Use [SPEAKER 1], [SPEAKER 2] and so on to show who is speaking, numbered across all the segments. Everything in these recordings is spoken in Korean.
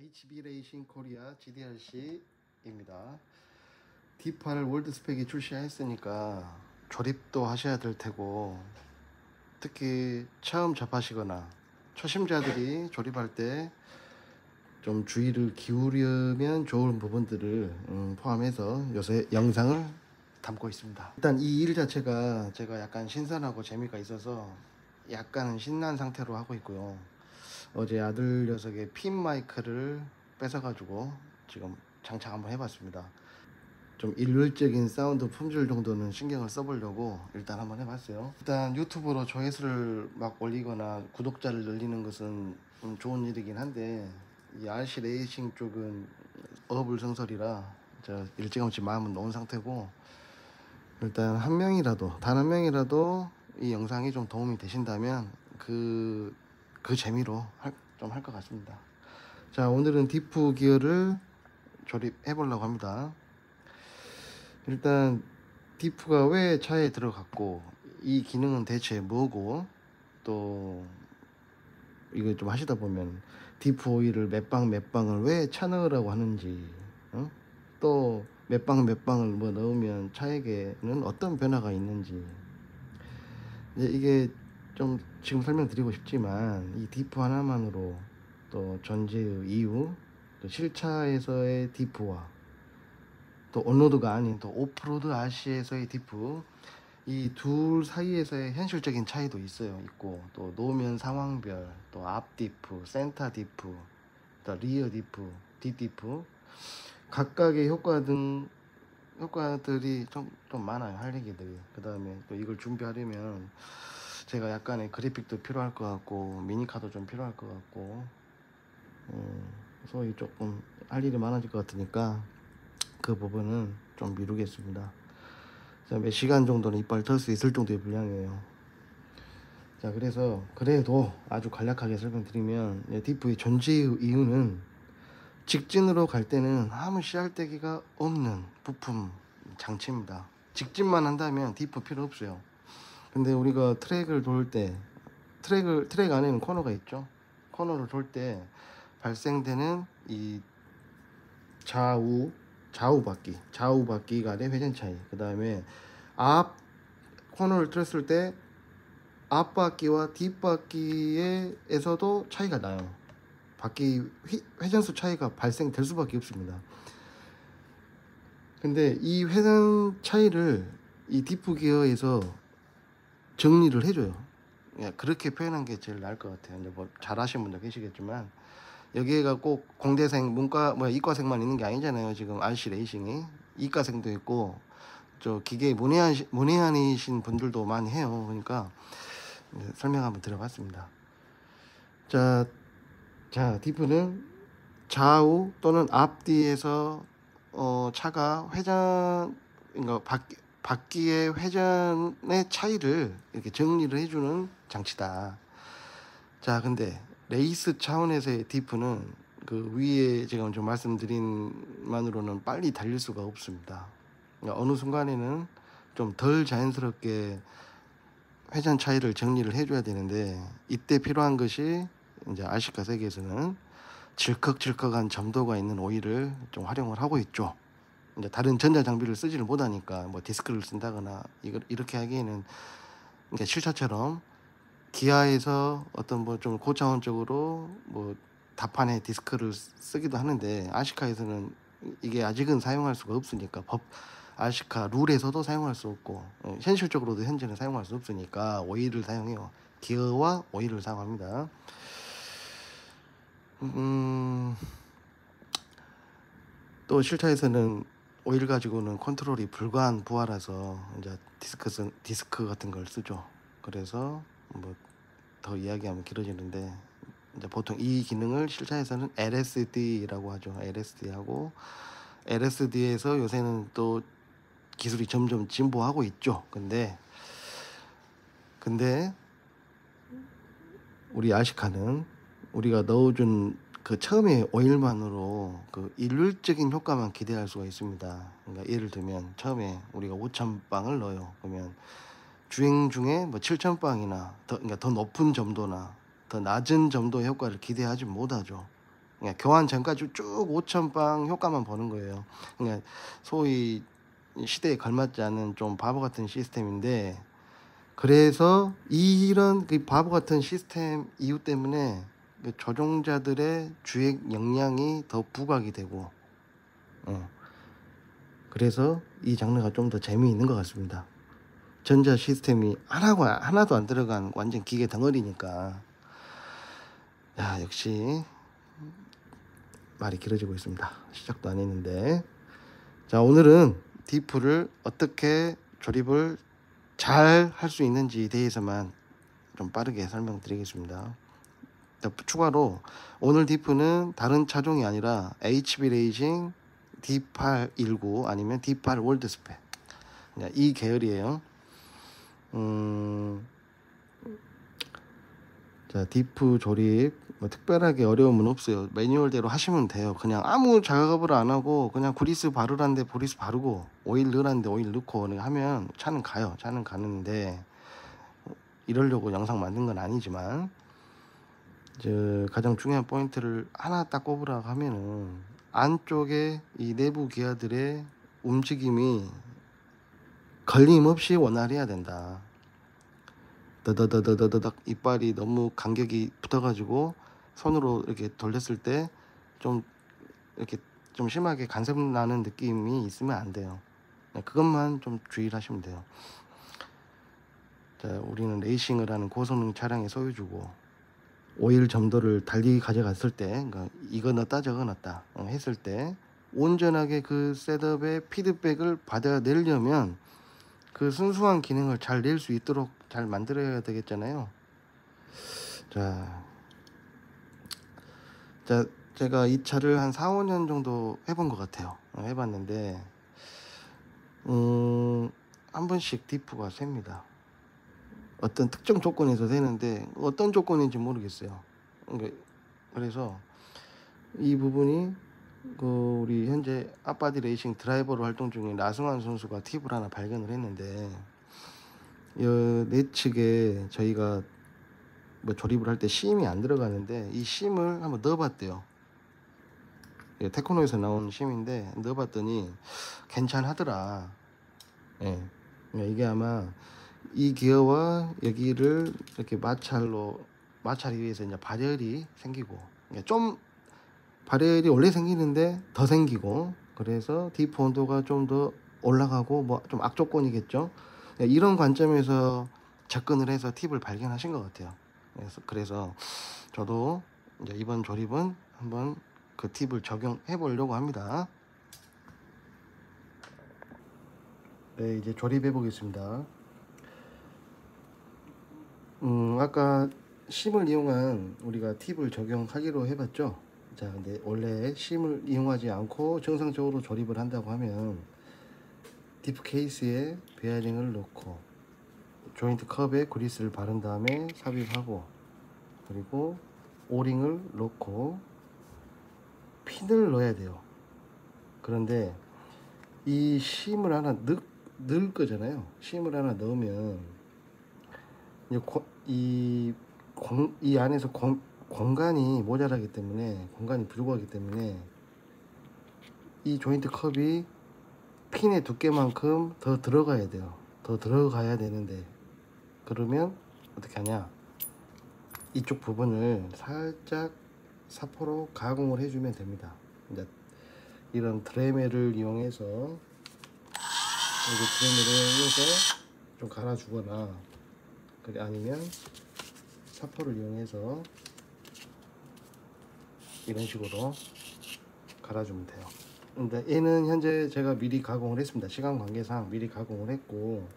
[SPEAKER 1] HB 레이싱 코리아 GDRC입니다. D8 월드 스펙이 출시했으니까 조립도 하셔야 될 테고, 특히 처음 접하시거나 초심자들이 조립할 때 좀 주의를 기울이면 좋은 부분들을 포함해서 요새 영상을 담고 있습니다. 일단 이 일 자체가 제가 약간 신선하고 재미가 있어서 약간은 신난 상태로 하고 있고요. 어제 아들 녀석의 핀 마이크를 뺏어가지고 지금 장착 한번 해봤습니다. 좀 일률적인 사운드 품질 정도는 신경을 써보려고 일단 한번 해봤어요. 일단 유튜브로 조회수를 막 올리거나 구독자를 늘리는 것은 좋은 일이긴 한데, 이 RC 레이싱 쪽은 어불성설이라 저 일찌감치 마음은 놓은 상태고, 일단 한 명이라도, 단 한 명이라도 이 영상이 좀 도움이 되신다면 그 재미로 좀 할 것 같습니다. 자, 오늘은 디프 기어를 조립해 보려고 합니다. 일단 디프가 왜 차에 들어갔고, 이 기능은 대체 뭐고, 또 이거 좀 하시다 보면 디프 오일을 몇 방을 왜 차 넣으라고 하는지, 또 몇 방을 뭐 넣으면 차에게는 어떤 변화가 있는지, 이게 좀 지금 설명드리고 싶지만, 이 디프 하나만으로 또 전제의 이유, 또 실차에서의 디프와 또 온로드가 아닌 또 오프로드 RC에서의 디프, 이 둘 사이에서의 현실적인 차이도 있고, 또 노면 상황별, 또 앞 디프, 센터 디프, 또 리어 디프, 뒷 디프, 각각의 효과들이 좀 많아요, 할 얘기들이. 그 다음에 또 이걸 준비하려면 제가 약간의 그래픽도 필요할 것 같고, 미니카도 좀 필요할 것 같고, 소위 조금 할 일이 많아질 것 같으니까 그 부분은 좀 미루겠습니다. 자, 몇 시간 정도는 이빨 털 수 있을 정도의 분량이에요. 자, 그래서 그래도 아주 간략하게 설명드리면, 디프의 존재의 이유는 직진으로 갈 때는 아무 씨알대기가 없는 부품 장치입니다. 직진만 한다면 디프 필요 없어요. 근데 우리가 트랙을 돌 때, 트랙 안에는 코너가 있죠. 코너를 돌 때 발생되는 이 좌우 바퀴 간의 회전 차이, 그 다음에 앞 코너를 틀었을 때 앞바퀴와 뒷바퀴에서도 차이가 나요. 바퀴 회전수 차이가 발생될 수밖에 없습니다. 근데 이 회전 차이를 이 디프 기어에서 정리를 해줘요. 그렇게 표현한 게 제일 나을 것 같아요. 이제 뭐 잘하시는 분도 계시겠지만, 여기가 꼭 공대생, 문과, 이과생만 있는 게 아니잖아요. 지금 RC 레이싱이 이과생도 있고, 저 기계 문외한이신 분들도 많이 해요. 그러니까 설명 한번 드려봤습니다. 자, 디프는 좌우 또는 앞뒤에서 차가 회전, 그러니까 바퀴의 회전의 차이를 이렇게 정리를 해주는 장치다. 자, 근데 레이스 차원에서의 디프는 그 위에 제가 좀 말씀드린 만으로는 빨리 달릴 수가 없습니다. 그러니까 어느 순간에는 좀 덜 자연스럽게 회전 차이를 정리를 해줘야 되는데, 이때 필요한 것이 이제 RC카 세계에서는 질컥질컥한 점도가 있는 오일을 좀 활용을 하고 있죠. 이제 다른 전자 장비를 쓰지를 못하니까 뭐 디스크를 쓴다거나 이렇게 하기에는, 그러니까 실차처럼 기아에서 어떤 뭐 좀 고차원적으로 뭐 다판에 디스크를 쓰기도 하는데, RC카에서는 이게 아직은 사용할 수가 없으니까, RC카 룰에서도 사용할 수 없고, 현실적으로도 현재는 사용할 수 없으니까 오일을 사용해요. 기어와 오일을 사용합니다. 또 실차에서는 오일 가지고는 컨트롤이 불가한 부하라서 이제 디스크 같은 걸 쓰죠. 그래서 뭐 더 이야기하면 길어지는데, 이제 보통 이 기능을 실차에서는 LSD라고 하죠. LSD하고, LSD에서 요새는 또 기술이 점점 진보하고 있죠. 근데 우리 RC카는 우리가 넣어준 그 처음에 오일만으로 그 일률적인 효과만 기대할 수가 있습니다. 그러니까 예를 들면 처음에 우리가 5,000방을 넣어요. 그러면 주행 중에 뭐 7,000방이나 그러니까 더 높은 점도나 더 낮은 점도의 효과를 기대하지 못하죠. 그냥 교환 전까지 쭉 5,000방 효과만 보는 거예요. 그러니까 소위 시대에 걸맞지 않은 좀 바보 같은 시스템인데, 그래서 이런 그 바보 같은 시스템 이유 때문에 그 조종자들의 주행 역량이 더 부각이 되고, 그래서 이 장르가 좀 더 재미있는 것 같습니다. 전자 시스템이 하나도 안 들어간 완전 기계 덩어리니까. 야, 역시 말이 길어지고 있습니다. 시작도 안 했는데. 자, 오늘은 디프를 어떻게 조립을 잘 할 수 있는지에 대해서만 좀 빠르게 설명드리겠습니다. 추가로 오늘 디프는 다른 차종이 아니라 HB 레이싱 D819 아니면 D8 월드스펙, 이 계열이에요. 자, 디프 조립 뭐 특별하게 어려움은 없어요. 매뉴얼대로 하시면 돼요. 그냥 아무 작업을 안 하고 그냥 그리스 바르라는데 그리스 바르고 오일 넣으라는데 오일 넣고 하면 차는 가요. 차는 가는데, 이러려고 영상 만든 건 아니지만 가장 중요한 포인트를 하나 딱 꼽으라고 하면은, 안쪽에 이 내부 기아들의 움직임이 걸림없이 원활해야 된다. 더더더더더덕 이빨이 너무 간격이 붙어가지고 손으로 이렇게 돌렸을 때 좀 이렇게 좀 심하게 간섭 나는 느낌이 있으면 안 돼요. 그것만 좀 주의를 하시면 돼요. 자, 우리는 레이싱을 하는 고성능 차량의 소유주고, 오일 점도를 달리 가져갔을 때, 그러니까 이거 넣었다 저거 넣었다 했을 때 온전하게 그 셋업의 피드백을 받아내려면 그 순수한 기능을 잘 낼 수 있도록 잘 만들어야 되겠잖아요. 자, 제가 이 차를 한 4, 5년 정도 해본 것 같아요. 해봤는데 한 번씩 디프가 셉니다. 어떤 특정 조건에서 되는데 어떤 조건인지 모르겠어요. 그래서 이 부분이 우리 현재 아빠디 레이싱 드라이버로 활동 중인 나승환 선수가 팁을 하나 발견을 했는데, 내 측에 저희가 뭐 조립을 할 때 심이 안 들어가는데 이 심을 한번 넣어봤대요. 테크노에서 나온 심인데 넣어봤더니 괜찮하더라. 예. 이게 아마 이 기어와 여기를 이렇게 마찰이 위해서 이제 발열이 생기고, 좀 발열이 원래 생기는데 더 생기고, 그래서 디프 온도가 좀 더 올라가고 뭐 좀 악조건이겠죠. 이런 관점에서 접근을 해서 팁을 발견하신 것 같아요. 그래서 저도 이제 이번 조립은 한번 그 팁을 적용해 보려고 합니다. 네, 이제 조립해 보겠습니다. 아까 심을 이용한 우리가 팁을 적용하기로 해봤죠. 자, 근데 원래 심을 이용하지 않고 정상적으로 조립을 한다고 하면 디프 케이스에 베어링을 넣고 조인트 컵에 그리스를 바른 다음에 삽입하고, 그리고 오링을 넣고 핀을 넣어야 돼요. 그런데 이 심을 하나 넣을 거잖아요. 심을 하나 넣으면 이 안에서 공간이 모자라기 때문에, 공간이 부족하기 때문에 이 조인트 컵이 핀의 두께만큼 더 들어가야 돼요. 더 들어가야 되는데, 그러면 어떻게 하냐, 이쪽 부분을 살짝 사포로 가공을 해주면 됩니다. 이제 이런 드레멜을 이용해서 좀 갈아주거나, 아니면 사포를 이용해서 이런 식으로 갈아주면 돼요. 근데 얘는 현재 제가 미리 가공을 했습니다. 시간 관계상 미리 가공을 했고,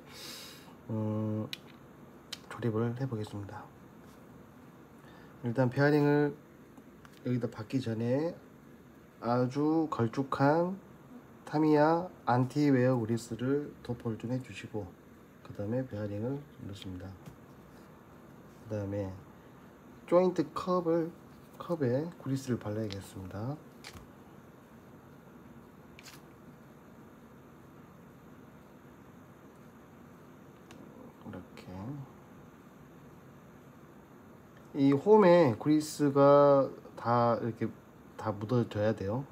[SPEAKER 1] 조립을 해 보겠습니다. 일단 베어링을 여기다 받기 전에 아주 걸쭉한 타미야 안티웨어 그리스를 도포를 좀 해주시고, 그 다음에 베어링을 넣습니다. 그 다음에 조인트 컵에 그리스를 발라야겠습니다. 이렇게 이 홈에 그리스가 다 이렇게 다 묻어줘야 돼요.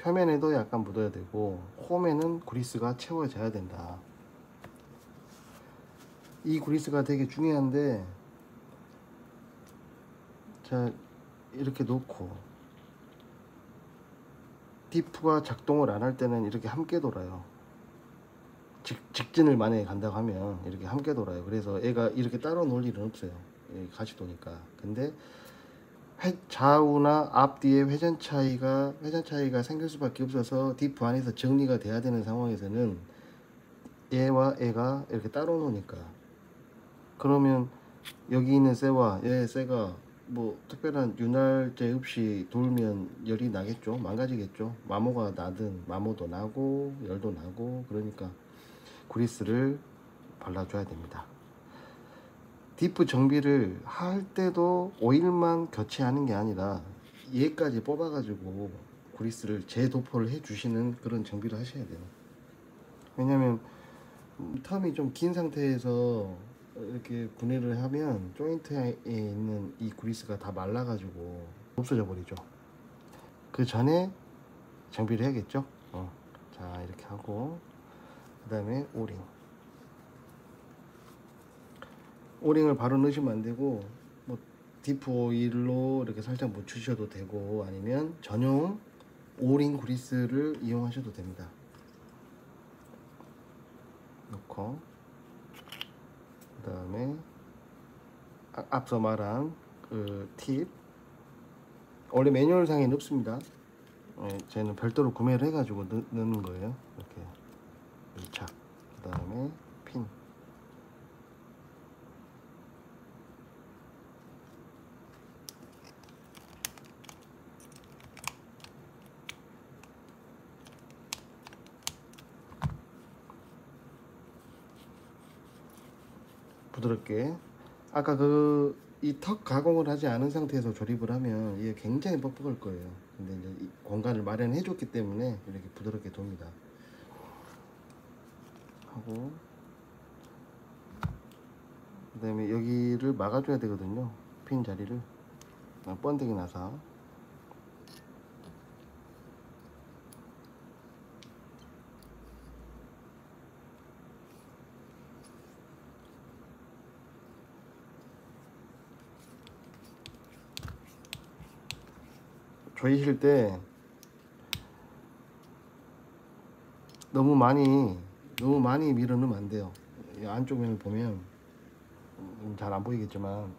[SPEAKER 1] 표면에도 약간 묻어야 되고 홈에는 그리스가 채워져야 된다. 이 그리스가 되게 중요한데, 자 이렇게 놓고 디프가 작동을 안 할 때는 이렇게 함께 돌아요. 직진을 만약에 간다고 하면 이렇게 함께 돌아요. 그래서 얘가 이렇게 따로 놀 일은 없어요. 같이 도니까. 근데 좌우나 앞뒤에 회전 차이가 생길 수밖에 없어서 디프 안에서 정리가 돼야 되는 상황에서는 얘와 얘가 이렇게 따로 노니까, 그러면 여기 있는 쇠와 얘 쇠가 뭐 특별한 윤활제 없이 돌면 열이 나겠죠. 망가지겠죠. 마모가 나든 마모도 나고 열도 나고. 그러니까 그리스를 발라줘야 됩니다. 디프 정비를 할 때도 오일만 교체하는 게 아니라 얘까지 뽑아 가지고 그리스를 재도포를 해 주시는 그런 정비를 하셔야 돼요. 왜냐면 텀이 좀 긴 상태에서 이렇게 분해를 하면 조인트에 있는 이 그리스가 다 말라 가지고 없어져 버리죠. 그 전에 정비를 해야겠죠. 자 이렇게 하고, 그 다음에 오링을 바로 넣으시면 안 되고, 뭐 디프 오일로 이렇게 살짝 묻히셔도 되고, 아니면 전용 오링 그리스를 이용하셔도 됩니다. 넣고, 그 다음에 앞서 말한 그 팁, 원래 매뉴얼상에는 없습니다. 저는 별도로 구매를 해가지고 넣는 거예요. 이렇게 밀착, 그 다음에 핀. 부드럽게. 아까 이 턱 가공을 하지 않은 상태에서 조립을 하면 이게 굉장히 뻑뻑할 거예요. 근데 이제 이 공간을 마련해 줬기 때문에 이렇게 부드럽게 돕니다. 하고, 그 다음에 여기를 막아줘야 되거든요. 핀 자리를. 번데기 나사. 조이실 때 너무 많이 밀어 넣으면 안 돼요. 이 안쪽 면을 보면 잘 안 보이겠지만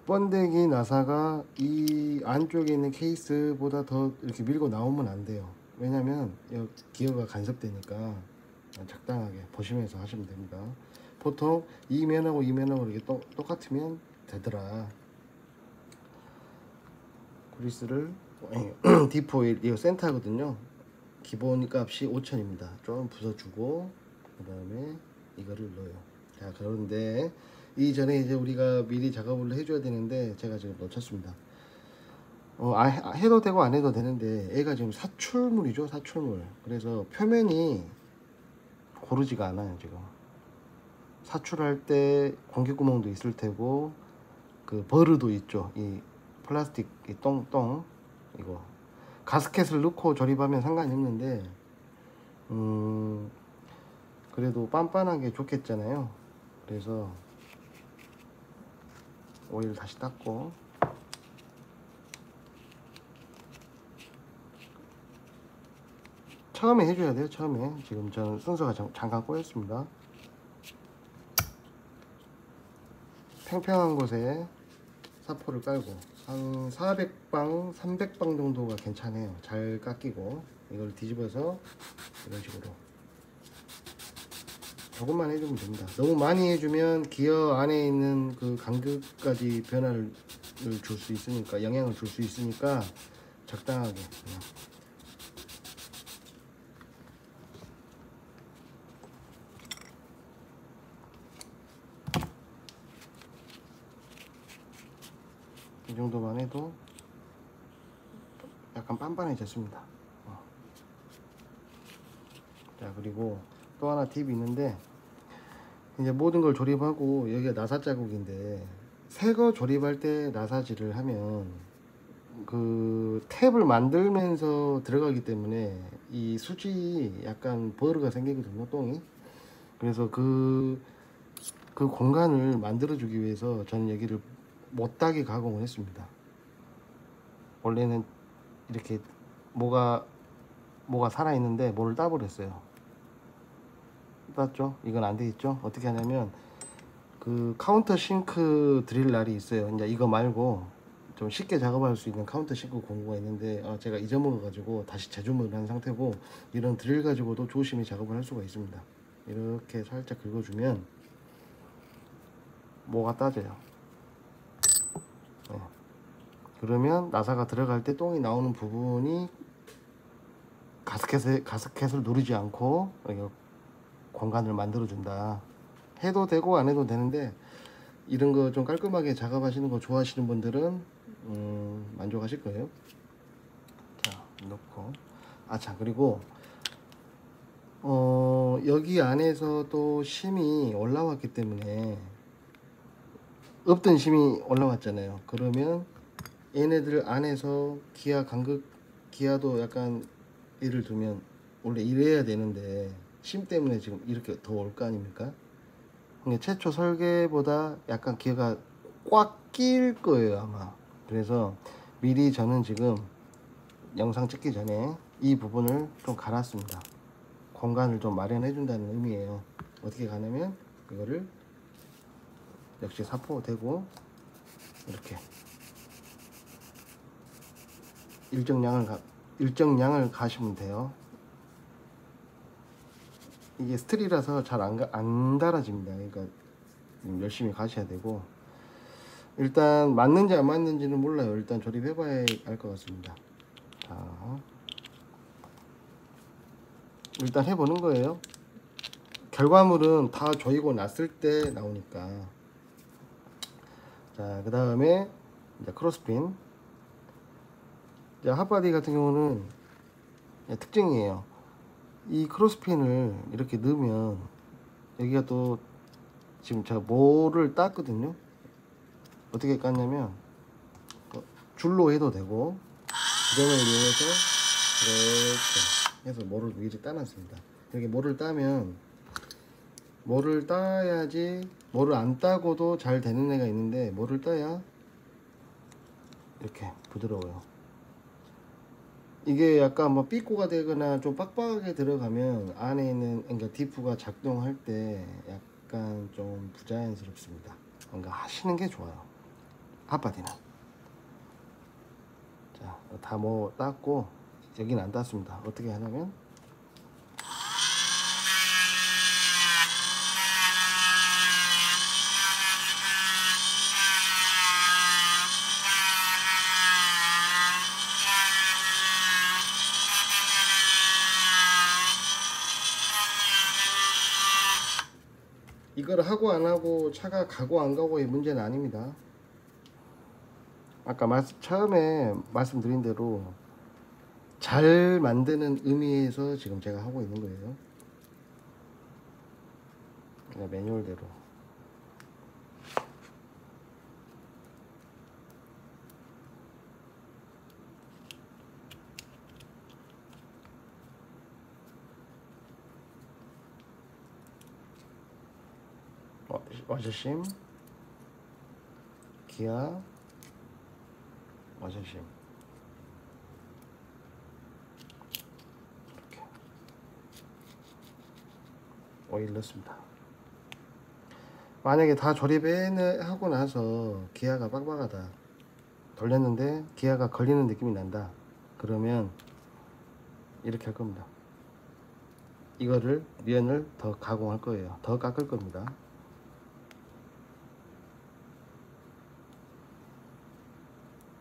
[SPEAKER 1] 번데기 나사가 이 안쪽에 있는 케이스보다 더 이렇게 밀고 나오면 안 돼요. 왜냐면 기어가 간섭되니까 적당하게 보시면서 하시면 됩니다. 보통 이 면하고 이 면하고 이렇게 똑같으면 되더라. 그리스를 디프 오일, 이거 센터거든요. 기본 값이 5,000입니다. 좀 부숴주고, 그 다음에 이거를 넣어요. 자, 그런데 이전에 이제 우리가 미리 작업을 해줘야 되는데 제가 지금 놓쳤습니다. 해도 되고 안 해도 되는데 얘가 지금 사출물이죠. 사출물. 그래서 표면이 고르지가 않아요. 지금 사출할 때 공기구멍도 있을 테고, 그 버르도 있죠. 이 플라스틱 이 똥 이거 가스켓을 넣고 조립하면 상관이 없는데, 그래도 빤빤하게 좋겠잖아요. 그래서 오일 다시 닦고, 처음에 해줘야 돼요. 처음에. 지금 저는 순서가 잠깐 꼬였습니다. 팽팽한 곳에 사포를 깔고 한 400방 300방 정도가 괜찮아요. 잘 깎이고, 이걸 뒤집어서 이런 식으로 조금만 해주면 됩니다. 너무 많이 해주면 기어 안에 있는 그 간격까지 변화를 줄 수 있으니까, 영향을 줄 수 있으니까 적당하게 그냥. 이 정도만 해도 약간 빤빤해졌습니다. 자, 그리고 또 하나 팁이 있는데, 이제 모든 걸 조립하고 여기가 나사 자국인데, 새거 조립할 때 나사질을 하면 그 탭을 만들면서 들어가기 때문에 이 수지 약간 버르가 생기거든요, 똥이. 그래서 그 공간을 만들어 주기 위해서 저는 여기를 못따게 가공을 했습니다. 원래는 이렇게 뭐가 살아있는데 뭐를 따버렸어요. 땄죠? 이건 안 되겠죠? 어떻게 하냐면 그 카운터 싱크 드릴 날이 있어요. 이제 이거 말고 좀 쉽게 작업할 수 있는 카운터 싱크 공구가 있는데 제가 잊어먹어 가지고 다시 재주문을 한 상태고, 이런 드릴 가지고도 조심히 작업을 할 수가 있습니다. 이렇게 살짝 긁어주면 뭐가 따져요. 네. 그러면 나사가 들어갈 때 똥이 나오는 부분이 가스켓을 누르지 않고 공간을 만들어 준다 해도 되고 안 해도 되는데, 이런 거 좀 깔끔하게 작업하시는 거 좋아하시는 분들은 만족하실 거예요. 자, 넣고 자, 그리고 여기 안에서 또 심이 올라왔기 때문에, 없던 심이 올라왔잖아요. 그러면 얘네들 안에서 기아 간극, 기아도 약간 예를 들면 원래 이래야 되는데 심 때문에 지금 이렇게 더 올 거 아닙니까? 근데 최초 설계보다 약간 기아가 꽉 낄 거예요, 아마. 그래서 미리 저는 지금 영상 찍기 전에 이 부분을 좀 갈았습니다. 공간을 좀 마련해 준다는 의미예요. 어떻게 가냐면 이거를 역시 사포 대고 이렇게 일정량을 가시면 돼요. 이게 스틸이라서 잘 안 갈아집니다. 그러니까 열심히 가셔야 되고, 일단 맞는지 안 맞는지는 몰라요. 일단 조립해 봐야 알 것 같습니다. 자, 일단 해보는 거예요. 결과물은 다 조이고 났을 때 나오니까. 자, 그 다음에 이제 크로스핀. 핫바디 같은 경우는 특징이에요. 이 크로스핀을 이렇게 넣으면 여기가 또 지금 제가 모를 땄거든요. 어떻게 깠냐면 줄로 해도 되고 구점을 이용해서 이렇게 해서 모를 미리 따놨습니다. 이렇게 모를 따면, 모를 따야지, 모를 안 따고도 잘 되는 애가 있는데 모를 따야 이렇게 부드러워요. 이게 약간 뭐 삐꼬가 되거나 좀 빡빡하게 들어가면 안에 있는, 그러니까 디프가 작동할 때 약간 좀 부자연스럽습니다. 뭔가 하시는 게 좋아요, 핫바디는. 자, 다 뭐 땄고 여기는 안 땄습니다. 어떻게 하냐면 이걸 하고 안 하고 차가 가고 안 가고의 문제는 아닙니다. 아까 처음에 말씀드린 대로 잘 만드는 의미에서 지금 제가 하고 있는 거예요. 그냥 매뉴얼대로. 와셔심, 기아, 와셔심. 이렇게 오일 넣습니다. 만약에 다 조립하고 나서 기아가 빡빡하다, 돌렸는데 기아가 걸리는 느낌이 난다, 그러면 이렇게 할 겁니다. 이거를 면을 더 가공할 거예요. 더 깎을 겁니다.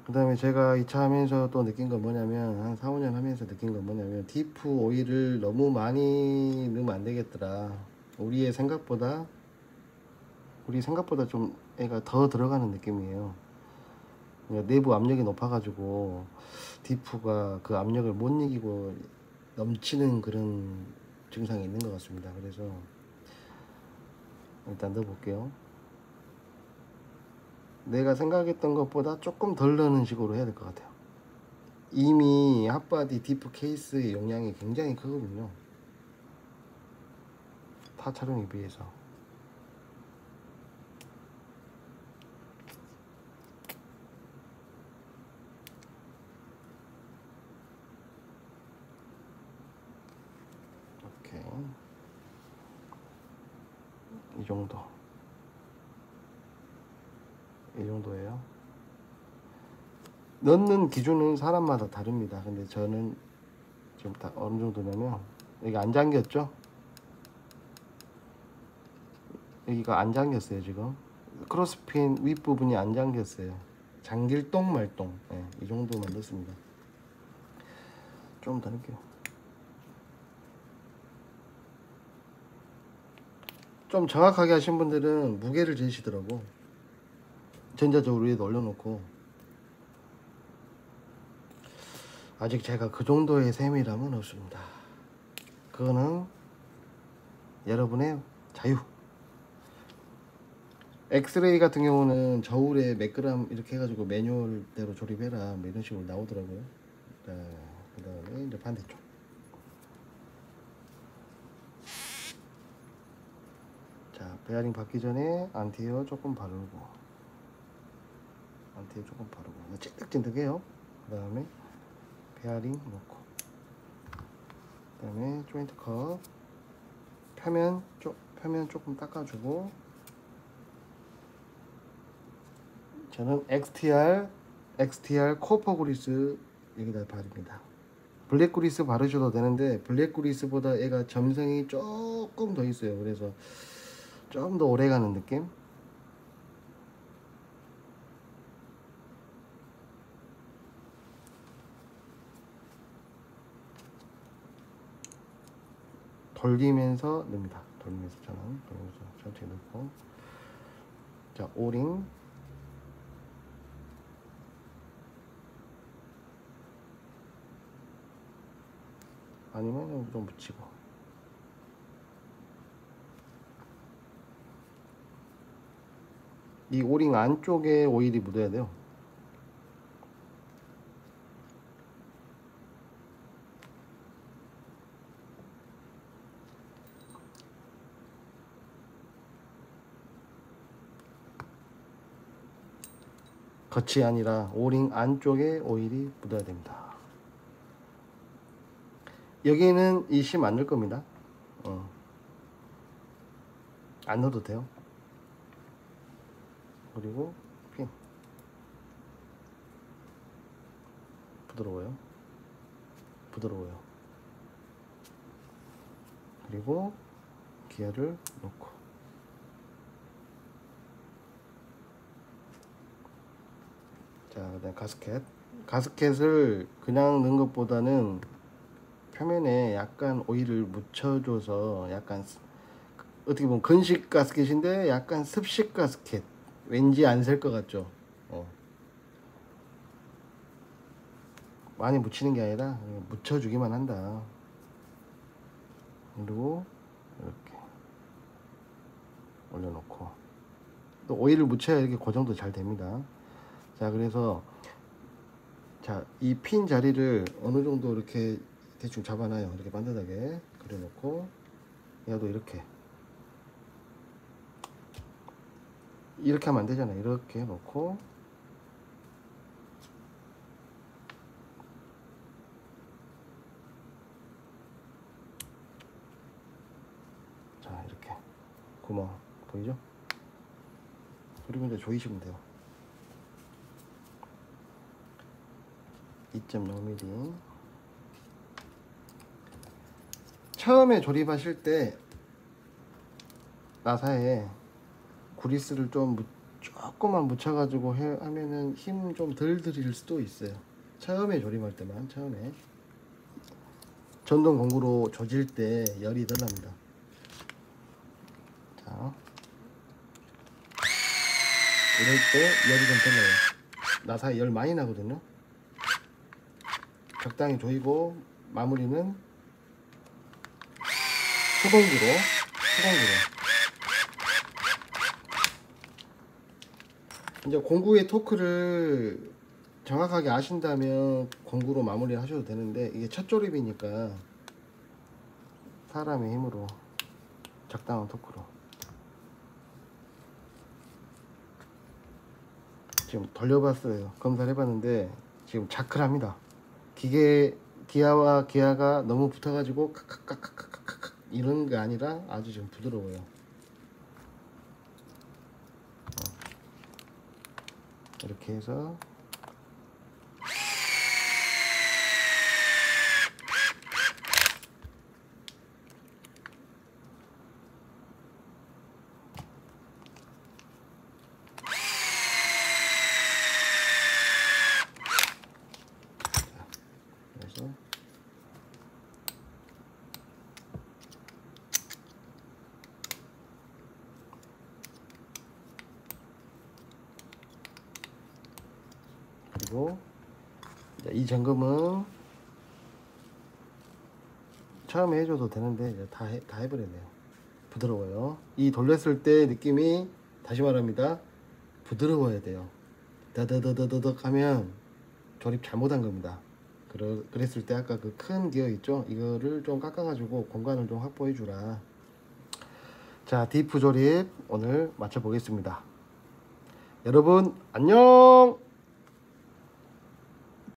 [SPEAKER 1] 그 다음에 제가 이 차 하면서 또 느낀 건 뭐냐면, 한 4, 5년 하면서 느낀 건 뭐냐면, 디프 오일을 너무 많이 넣으면 안 되겠더라. 우리 생각보다 좀 애가 더 들어가는 느낌이에요. 내부 압력이 높아가지고 디프가 그 압력을 못 이기고 넘치는 그런 증상이 있는 것 같습니다. 그래서 일단 넣어볼게요. 내가 생각했던 것보다 조금 덜 넣는 식으로 해야 될 것 같아요. 이미 핫바디 디프 케이스의 용량이 굉장히 크거든요, 타 차량에 비해서. 오케이, 이 정도예요. 넣는 기준은 사람마다 다릅니다. 근데 저는 지금 다 어느 정도냐면, 여기 안 잠겼죠? 여기가 안 잠겼어요. 지금 크로스핀 윗부분이 안 잠겼어요. 잠길 똥 말똥. 네, 이 정도만 넣습니다. 좀 더 넣을게요. 좀 정확하게 하신 분들은 무게를 재시더라고. 전자적으로 위에 올려놓고. 아직 제가 그 정도의 세밀함은 없습니다. 그거는 여러분의 자유. 엑스레이 같은 경우는 저울에 몇 그램 이렇게 해가지고 매뉴얼대로 조립해라 뭐 이런 식으로 나오더라고요. 그 다음에 이제 반대쪽. 자, 베어링 받기 전에 안티에어 조금 바르고, 찐득찐득해요. 그 다음에 베어링 놓고, 그 다음에 조인트 컵 표면 조금 닦아주고, 저는 XTR 코퍼 그리스 여기다 바릅니다. 블랙 그리스 바르셔도 되는데 블랙 그리스보다 얘가 점성이 조금 더 있어요. 그래서 좀 더 오래가는 느낌. 돌리면서 넣습니다. 돌리면서 천천히 넣고, 자, 오링 아니면 좀 묻히고, 이 오링 안쪽에 오일이 묻어야 돼요. 겉이 아니라 오링 안쪽에 오일이 묻어야 됩니다. 여기는 이 심 안 넣을 겁니다. 안 넣어도 돼요. 그리고 핀 부드러워요. 그리고 기어를 놓고, 자, 그다음 가스켓을 그냥 넣은 것보다는 표면에 약간 오일을 묻혀줘서, 약간 어떻게 보면 건식 가스켓인데 약간 습식 가스켓, 왠지 안 셀 것 같죠? 많이 묻히는 게 아니라 묻혀주기만 한다. 그리고 이렇게 올려놓고, 또 오일을 묻혀야 이렇게 고정도 잘 됩니다. 자, 그래서 자, 이 핀 자리를 어느 정도 이렇게 대충 잡아놔요. 이렇게 반듯하게 그려놓고, 얘도 이렇게 하면 안 되잖아요. 이렇게 놓고, 자, 이렇게 구멍 보이죠? 그리고 이제 조이시면 돼요. 2.0mm. 처음에 조립하실 때 나사에 그리스를 조금만 묻혀가지고 하면은 힘 좀 덜 들일 수도 있어요. 처음에 조립할 때만. 처음에 전동 공구로 조질 때 열이 덜 납니다. 자, 이럴 때 열이 좀 덜 나요. 나사에 열 많이 나거든요. 적당히 조이고, 마무리는 수공구로. 이제 공구의 토크를 정확하게 아신다면 공구로 마무리 하셔도 되는데 이게 첫 조립이니까 사람의 힘으로 적당한 토크로 지금 돌려봤어요. 검사를 해봤는데 지금 자클합니다. 기아와 기아가 너무 붙어가지고 칵칵칵칵칵 이런 게 아니라 아주 지금 부드러워요. 이렇게 해서 그래서 그리고 이 점검은 처음에 해줘도 되는데 이제 다 해버렸네요. 부드러워요. 이 돌렸을 때 느낌이 다시 말합니다. 부드러워야 돼요. 더더더더덕 하면 조립 잘못한 겁니다. 그랬을 때 아까 그 큰 기어 있죠? 이거를 좀 깎아가지고 공간을 좀 확보해 주라. 자, 디프 조립 오늘 마쳐 보겠습니다. 여러분 안녕.